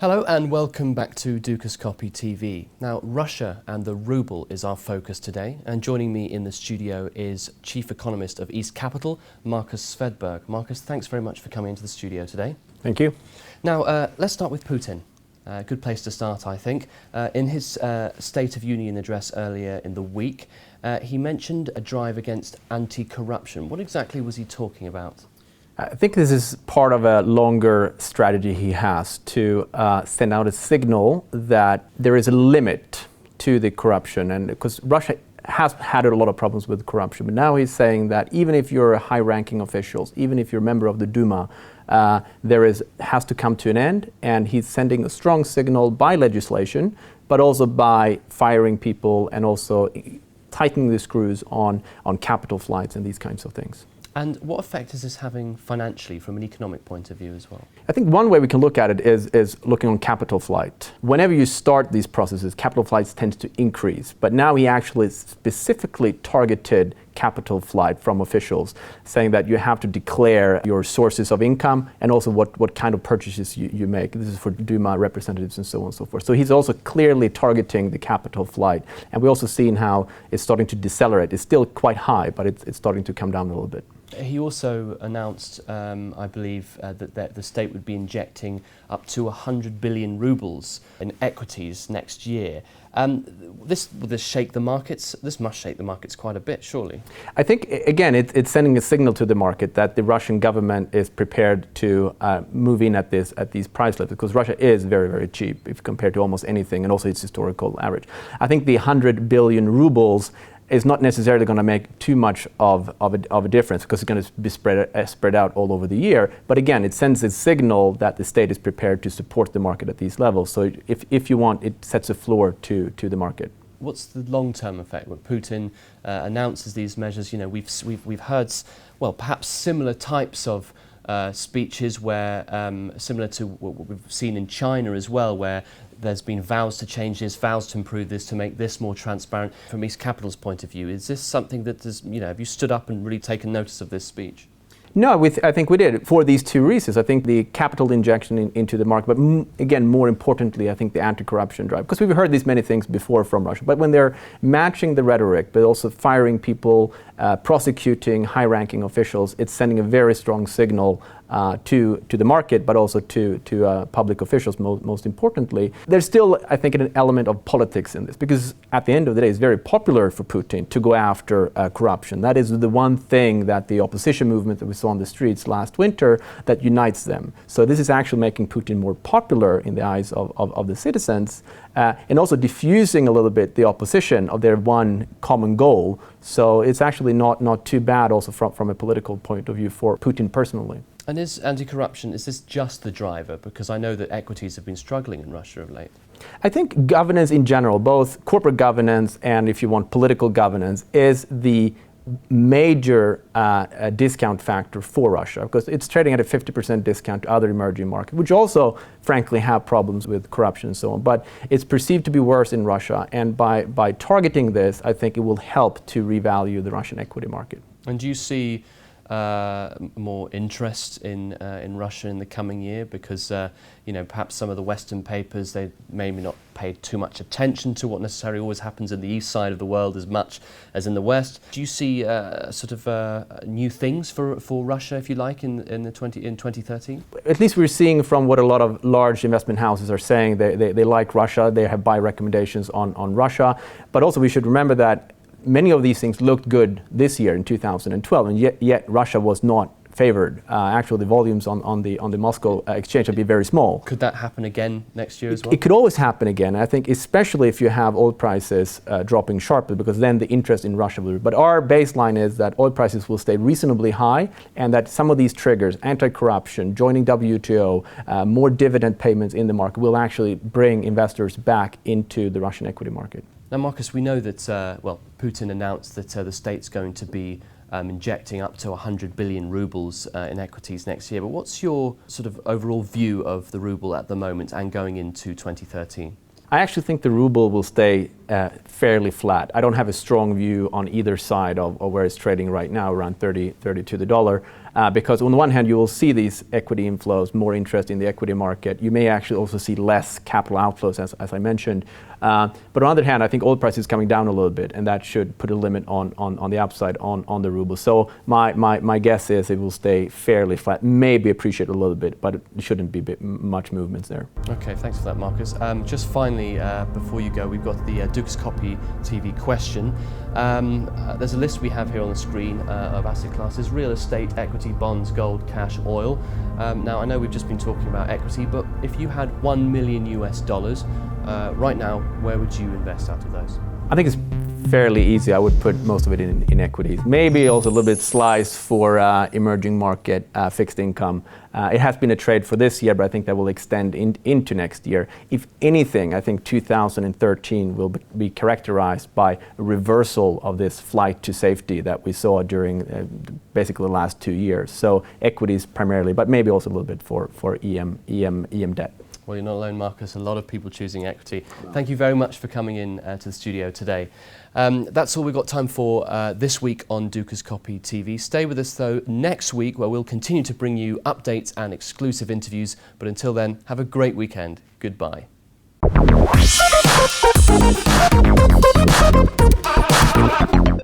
Hello and welcome back to Dukascopy TV. Now, Russia and the ruble is our focus today, and joining me in the studio is Chief Economist of East Capital, Markus Svedberg. Markus, thanks very much for coming into the studio today. Thank you. Now, let's start with Putin. Good place to start, I think. In his State of Union address earlier in the week, he mentioned a drive against anti-corruption. What exactly was he talking about? I think this is part of a longer strategy he has to send out a signal that there is a limit to the corruption, and because Russia has had a lot of problems with corruption, but now he's saying that even if you're a high-ranking official, even if you're a member of the Duma, has to come to an end, and he's sending a strong signal by legislation, but also by firing people and also tightening the screws on capital flights and these kinds of things. And what effect is this having financially from an economic point of view as well? I think one way we can look at it is looking on capital flight. Whenever you start these processes, capital flights tend to increase. But now he actually specifically targeted capital flight from officials, saying that you have to declare your sources of income and also what kind of purchases you make. This is for Duma representatives and so on and so forth. So he's also clearly targeting the capital flight. And we're also seeing how it's starting to decelerate. It's still quite high, but it's starting to come down a little bit. He also announced, I believe, that the state would be injecting up to 100 billion rubles in equities next year. Will this shake the markets? This must shake the markets quite a bit, surely. I think, again, it's sending a signal to the market that the Russian government is prepared to move in at these price levels, because Russia is very, very cheap if compared to almost anything, and also its historical average. I think the 100 billion rubles is not necessarily going to make too much of a difference, because it's going to be spread out all over the year. But again, it sends a signal that the state is prepared to support the market at these levels. So if you want, it sets a floor to the market. What's the long-term effect when Putin announces these measures? You know, we've heard, well, perhaps similar types of speeches where, similar to what we've seen in China as well, where there's been vows to change this, vows to improve this, to make this more transparent. From East Capital's point of view, is this something that has, have you stood up and really taken notice of this speech? No, I think we did, for these two reasons. I think the capital injection into the market, but again, more importantly, I think the anti-corruption drive. Because we've heard these many things before from Russia, but when they're matching the rhetoric, but also firing people, prosecuting high-ranking officials, it's sending a very strong signal to the market, but also to public officials, most importantly. There's still, I think, an element of politics in this, because at the end of the day, it's very popular for Putin to go after corruption. That is the one thing that the opposition movement that we saw on the streets last winter that unites them. So this is actually making Putin more popular in the eyes of the citizens, and also diffusing a little bit the opposition of their one common goal. So it's actually not too bad also from a political point of view for Putin personally. And is anti-corruption, is this just the driver? Because I know that equities have been struggling in Russia of late. I think governance in general, both corporate governance and, if you want, political governance, is the major discount factor for Russia, because it's trading at a 50% discount to other emerging markets, which also, frankly, have problems with corruption and so on. But it's perceived to be worse in Russia, and by targeting this, I think it will help to revalue the Russian equity market. And do you see more interest in Russia in the coming year, because perhaps some of the Western papers, they maybe not pay too much attention to what necessarily always happens in the east side of the world as much as in the west. Do you see new things for Russia, if you like, in 2013? At least we're seeing from what a lot of large investment houses are saying. They like Russia. They have buy recommendations on Russia. But also we should remember that many of these things looked good this year in 2012, and yet Russia was not favored. Actually, the volumes on the Moscow exchange would be very small. Could that happen again next year as well? It could always happen again. I think especially if you have oil prices dropping sharply, because then the interest in Russia will. But our baseline is that oil prices will stay reasonably high, and that some of these triggers, anti-corruption, joining WTO, more dividend payments in the market, will actually bring investors back into the Russian equity market. Now, Markus, we know that, Putin announced that the state's going to be injecting up to 100 billion rubles in equities next year. But what's your sort of overall view of the ruble at the moment and going into 2013? I actually think the ruble will stay fairly flat. I don't have a strong view on either side of where it's trading right now, around 30 to the dollar. Because on the one hand, you will see these equity inflows, more interest in the equity market. You may actually also see less capital outflows, as I mentioned. But on the other hand, I think oil price is coming down a little bit, and that should put a limit on the upside on the ruble. So my guess is it will stay fairly flat, maybe appreciate a little bit, but it shouldn't be much movements there. Okay, thanks for that, Marcus. Just finally, before you go, we've got the Dukascopy TV question. There's a list we have here on the screen of asset classes: real estate, equity, bonds, gold, cash, oil. Now, I know we've just been talking about equity, but if you had $1 million right now, where would you invest out of those? I think it's fairly easy. I would put most of it in equities. Maybe also a little bit sliced for emerging market fixed income. It has been a trade for this year, but I think that will extend into next year. If anything, I think 2013 will be characterized by a reversal of this flight to safety that we saw during basically the last 2 years. So equities primarily, but maybe also a little bit for EM debt. Well, you're not alone, Marcus. A lot of people choosing equity. Thank you very much for coming in to the studio today. That's all we've got time for this week on Dukascopy TV. Stay with us, though, next week, where we'll continue to bring you updates and exclusive interviews. But until then, have a great weekend. Goodbye.